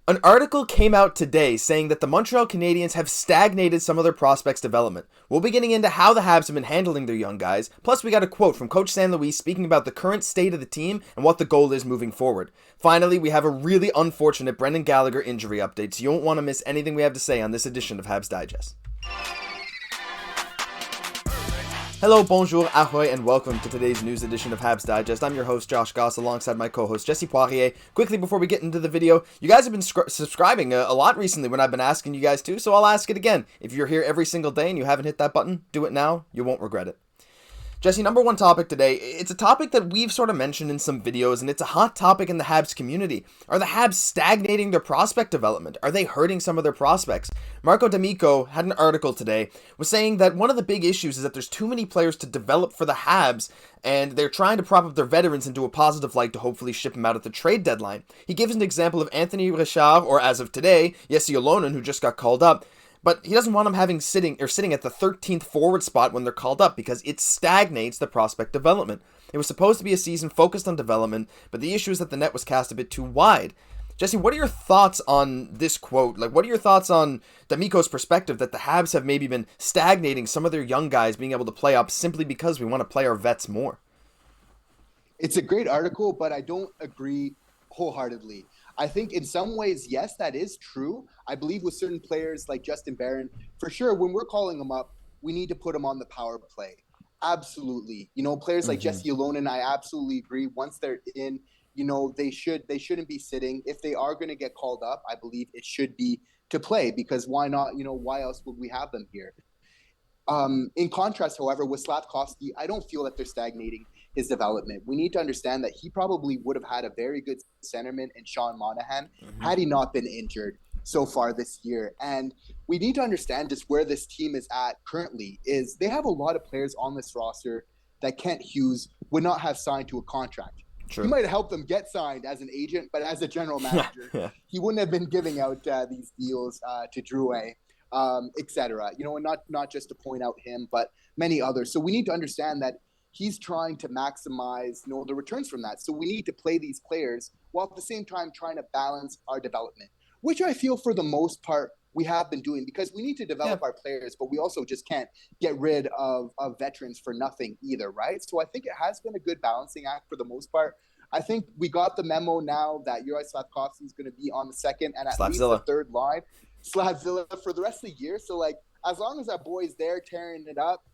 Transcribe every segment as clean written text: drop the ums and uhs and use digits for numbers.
An article came out today saying that the Montreal Canadiens have stagnated some of their prospects' development. We'll be getting into how the Habs have been handling their young guys, plus we got a quote from Coach San Luis speaking about the current state of the team and what the goal is moving forward. Finally, we have a really unfortunate Brendan Gallagher injury update, so you won't want to miss anything we have to say on this edition of Habs Digest. Hello, bonjour, ahoy, and welcome to today's news edition of Habs Digest. I'm your host, Josh Gosse, alongside my co-host, Jesse Porier. Quickly, before we get into the video, you guys have been subscribing a lot recently when I've been asking you guys to, so I'll ask it again. If you're here every single day and you haven't hit that button, do it now. You won't regret it. Jesse, number one topic today, it's a topic that we've sort of mentioned in some videos, and it's a hot topic in the Habs community. Are the Habs stagnating their prospect development? Are they hurting some of their prospects? Marco D'Amico had an article today, was saying that one of the big issues is that there's too many players to develop for the Habs, and they're trying to prop up their veterans into a positive light to hopefully ship them out at the trade deadline. He gives an example of Anthony Richard, or as of today, Jesse Ylönen, who just got called up. But he doesn't want them sitting at the 13th forward spot when they're called up because it stagnates the prospect development. It was supposed to be a season focused on development, but the issue is that the net was cast a bit too wide. Jesse, what are your thoughts on this quote? What are your thoughts on D'Amico's perspective that the Habs have maybe been stagnating some of their young guys being able to play up simply because we want to play our vets more? It's a great article, but I don't agree wholeheartedly. I think in some ways, yes, that is true. I believe with certain players like Justin Barron, for sure, when we're calling them up, we need to put them on the power play. Absolutely. Players like Jesse Ylönen, I absolutely agree. Once they're in, they shouldn't be sitting. If they are going to get called up, I believe it should be to play because why not? Why else would we have them here? In contrast, however, with Slafkovsky, I don't feel that they're stagnating his development. We need to understand that he probably would have had a very good centerman in Sean Monahan had he not been injured so far this year. And we need to understand just where this team is at currently is they have a lot of players on this roster that Kent Hughes would not have signed to a contract. True. He might have helped them get signed as an agent, but as a general manager, he wouldn't have been giving out these deals to Drouet. Etc. And not just to point out him, but many others. So we need to understand that he's trying to maximize, the returns from that. So we need to play these players while at the same time trying to balance our development, which I feel for the most part we have been doing because we need to develop our players, but we also just can't get rid of veterans for nothing either, right? So I think it has been a good balancing act for the most part. I think we got the memo now that Juraj Slafkovsky is going to be on the second and at least the third line. Slavzilla for the rest of the year. So as long as that boy's there tearing it up,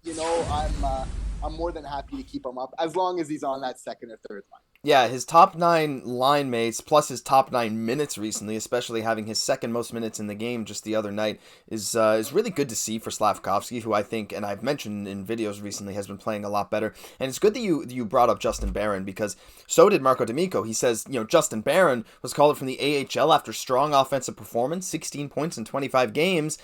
I'm more than happy to keep him up as long as he's on that second or third line. Yeah, his top 9 line mates plus his top 9 minutes recently, especially having his second most minutes in the game just the other night, is really good to see for Slafkovsky, who I think, and I've mentioned in videos recently, has been playing a lot better. And it's good that you brought up Justin Barron because so did Marco D'Amico. He says, Justin Barron was called up from the AHL after strong offensive performance, 16 points in 25 games.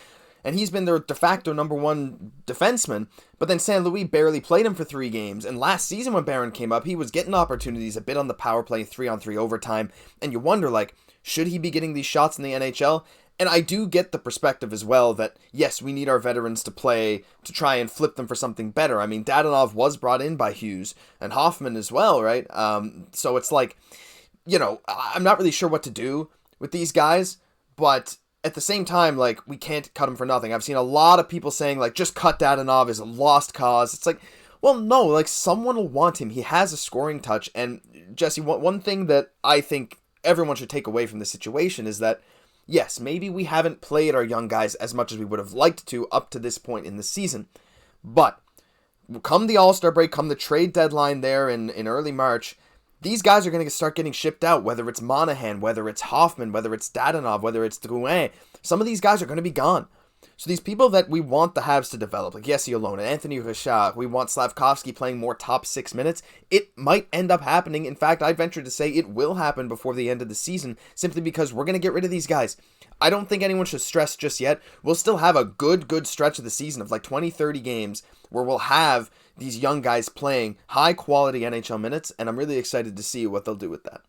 And he's been their de facto number one defenseman, but then San Luis barely played him for 3 games. And last season when Barron came up, he was getting opportunities a bit on the power play, 3-on-3 overtime. And you wonder, should he be getting these shots in the NHL? And I do get the perspective as well that, yes, we need our veterans to play to try and flip them for something better. I mean, Dadonov was brought in by Hughes and Hoffman as well, right? So it's I'm not really sure what to do with these guys, but at the same time, we can't cut him for nothing. I've seen a lot of people saying, just cut Dadonov is a lost cause. It's well, no, someone will want him. He has a scoring touch. And, Jesse, one thing that I think everyone should take away from this situation is that, yes, maybe we haven't played our young guys as much as we would have liked to up to this point in the season. But come the All-Star break, come the trade deadline there in early March, these guys are going to start getting shipped out, whether it's Monahan, whether it's Hoffman, whether it's Dadonov, whether it's Drouin. Some of these guys are going to be gone. So these people that we want the Habs to develop, like Jesse Ylönen, Anthony Richard, we want Slafkovsky playing more top 6 minutes, it might end up happening. In fact, I venture to say it will happen before the end of the season, simply because we're going to get rid of these guys. I don't think anyone should stress just yet. We'll still have a good stretch of the season of 20, 30 games where we'll have these young guys playing high-quality NHL minutes, and I'm really excited to see what they'll do with that.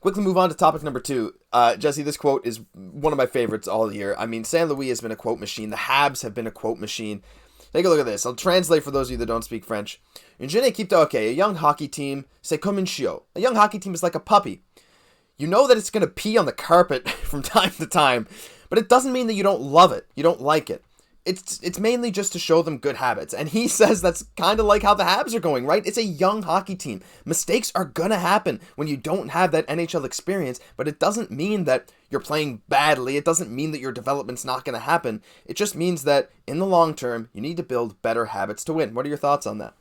Quickly move on to topic number 2. Jesse, this quote is one of my favorites all year. I mean, San Luis has been a quote machine. The Habs have been a quote machine. Take a look at this. I'll translate for those of you that don't speak French. Une jeune équipe de hockey, a young hockey team, c'est comme un chiot. A young hockey team is like a puppy. You know that it's going to pee on the carpet from time to time, but it doesn't mean that you don't love it. You don't like it. It's mainly just to show them good habits. And he says that's kind of like how the Habs are going, right? It's a young hockey team. Mistakes are going to happen when you don't have that NHL experience, but it doesn't mean that you're playing badly. It doesn't mean that your development's not going to happen. It just means that in the long term, you need to build better habits to win. What are your thoughts on that?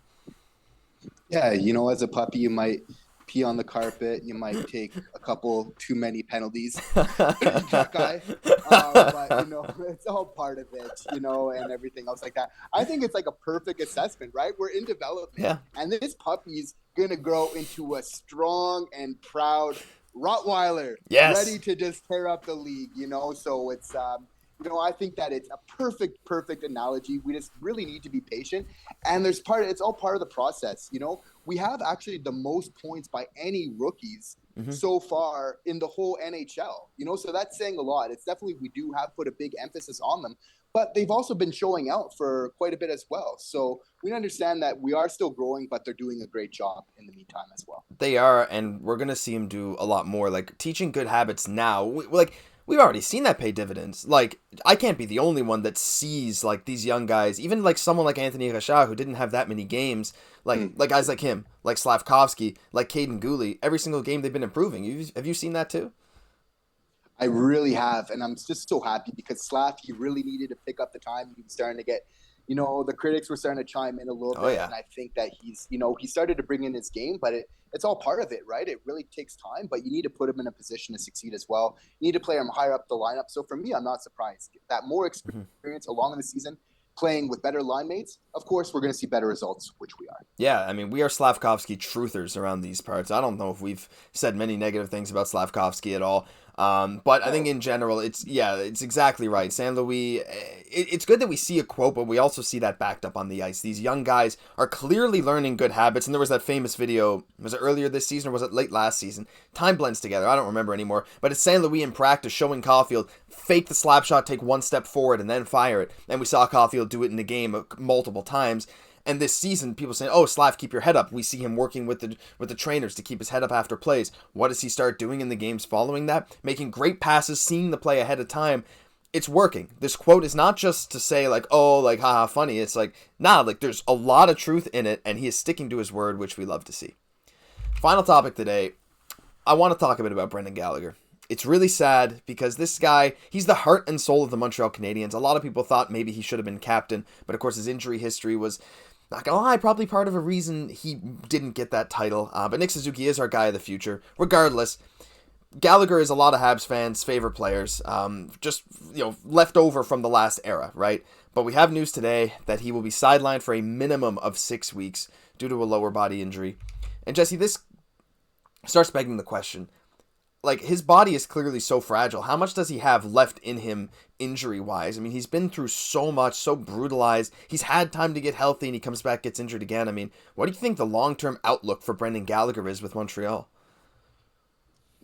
Yeah, as a puppy, you might pee on the carpet. You might take a couple too many penalties. Xhekaj. But, it's all part of it, and everything else like that. I think it's like a perfect assessment, right? We're in development. Yeah. And this puppy's going to grow into a strong and proud Rottweiler. Yes. Ready to just tear up the league, So it's, I think that it's a perfect analogy. We just really need to be patient. And it's all part of the process, We have actually the most points by any rookies so far in the whole NHL, so that's saying a lot. It's definitely, we do have put a big emphasis on them, but they've also been showing out for quite a bit as well. So we understand that we are still growing, but they're doing a great job in the meantime as well. They are, and we're going to see them do a lot more, like teaching good habits now. We've already seen that pay dividends. Like, I can't be the only one that sees, like, these young guys, even, like, someone like Anthony Rachard, who didn't have that many games, like guys like him, like Slafkovsky, like Cayden, Guhle, every single game they've been improving. Have you seen that too? I really have, and I'm just so happy because Slav, he really needed to pick up the time. He was starting to get, the critics were starting to chime in a little bit, yeah. And I think that he's, he started to bring in his game, but it's all part of it, right? It really takes time, but you need to put him in a position to succeed as well. You need to play him higher up the lineup. So for me, I'm not surprised. That more experience along in the season, playing with better line mates, of course, we're going to see better results, which we are. Yeah, I mean, we are Slafkovsky truthers around these parts. I don't know if we've said many negative things about Slafkovsky at all. But I think in general, it's exactly right. San Luis, it's good that we see a quote, but we also see that backed up on the ice. These young guys are clearly learning good habits. And there was that famous video, was it earlier this season or was it late last season? Time blends together. I don't remember anymore. But it's San Luis in practice showing Caufield fake the slap shot, take one step forward and then fire it. And we saw Caufield do it in the game multiple times. And this season, people saying, "Oh, Slav, keep your head up." We see him working with the trainers to keep his head up after plays. What does he start doing in the games following that? Making great passes, seeing the play ahead of time. It's working. This quote is not just to say like, "Oh, like haha, funny." It's like, nah, like there's a lot of truth in it, and he is sticking to his word, which we love to see. Final topic today. I want to talk a bit about Brendan Gallagher. It's really sad because this guy, he's the heart and soul of the Montreal Canadiens. A lot of people thought maybe he should have been captain, but of course his injury history was, not gonna lie, probably part of a reason he didn't get that title. But Nick Suzuki is our guy of the future. Regardless, Gallagher is a lot of Habs fans' favorite players. Just, left over from the last era, right? But we have news today that he will be sidelined for a minimum of 6 weeks due to a lower body injury. And Jesse, this starts begging the question. Like, his body is clearly so fragile. How much does he have left in him injury-wise? I mean, he's been through so much, so brutalized. He's had time to get healthy, and he comes back, gets injured again. I mean, what do you think the long-term outlook for Brendan Gallagher is with Montreal?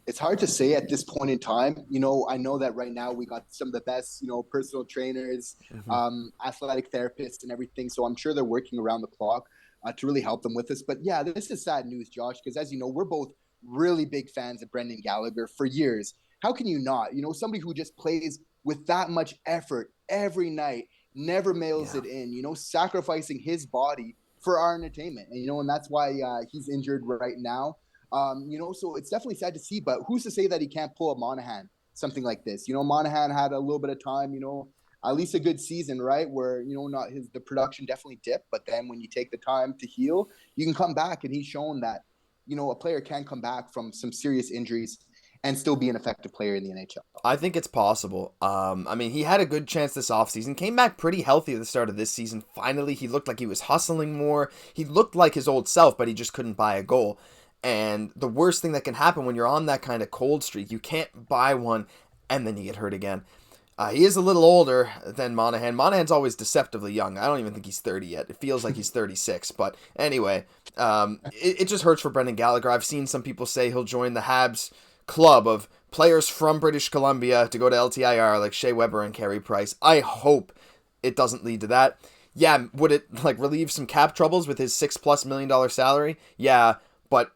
It's hard to say at this point in time. I know that right now we got some of the best, personal trainers, athletic therapists and everything. So I'm sure they're working around the clock to really help them with this. But yeah, this is sad news, Josh, because as you know, we're both really big fans of Brendan Gallagher for years. How can you not? Somebody who just plays with that much effort every night, never mails it in, sacrificing his body for our entertainment. And that's why he's injured right now. So it's definitely sad to see, but who's to say that he can't pull a Monahan, something like this? Monahan had a little bit of time, at least a good season, right? Where, the production definitely dipped, but then when you take the time to heal, you can come back, and he's shown that, a player can come back from some serious injuries and still be an effective player in the NHL. I think it's possible. I mean, he had a good chance this offseason. Came back pretty healthy at the start of this season. Finally, he looked like he was hustling more. He looked like his old self, but he just couldn't buy a goal. And the worst thing that can happen when you're on that kind of cold streak, you can't buy one and then you get hurt again. He is a little older than Monahan. Monahan's always deceptively young. I don't even think he's 30 yet. It feels like he's 36. But anyway, it just hurts for Brendan Gallagher. I've seen some people say he'll join the Habs club of players from British Columbia to go to LTIR, like Shea Weber and Carey Price. I hope it doesn't lead to that. Yeah, would it relieve some cap troubles with his $6+ million salary? Yeah, but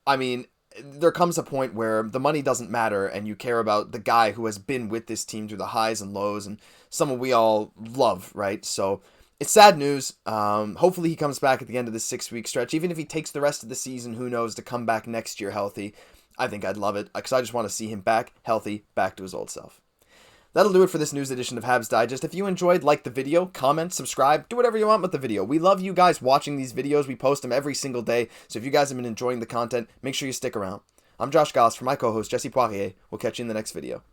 I mean, there comes a point where the money doesn't matter and you care about the guy who has been with this team through the highs and lows and someone we all love, right? So it's sad news. Hopefully he comes back at the end of this 6-week stretch. Even if he takes the rest of the season, who knows, to come back next year healthy. I think I'd love it because I just want to see him back healthy, back to his old self. That'll do it for this news edition of Habs Digest. If you enjoyed, like the video, comment, subscribe, do whatever you want with the video. We love you guys watching these videos. We post them every single day. So if you guys have been enjoying the content, make sure you stick around. I'm Josh Gosse for my co-host Jesse Porier. We'll catch you in the next video.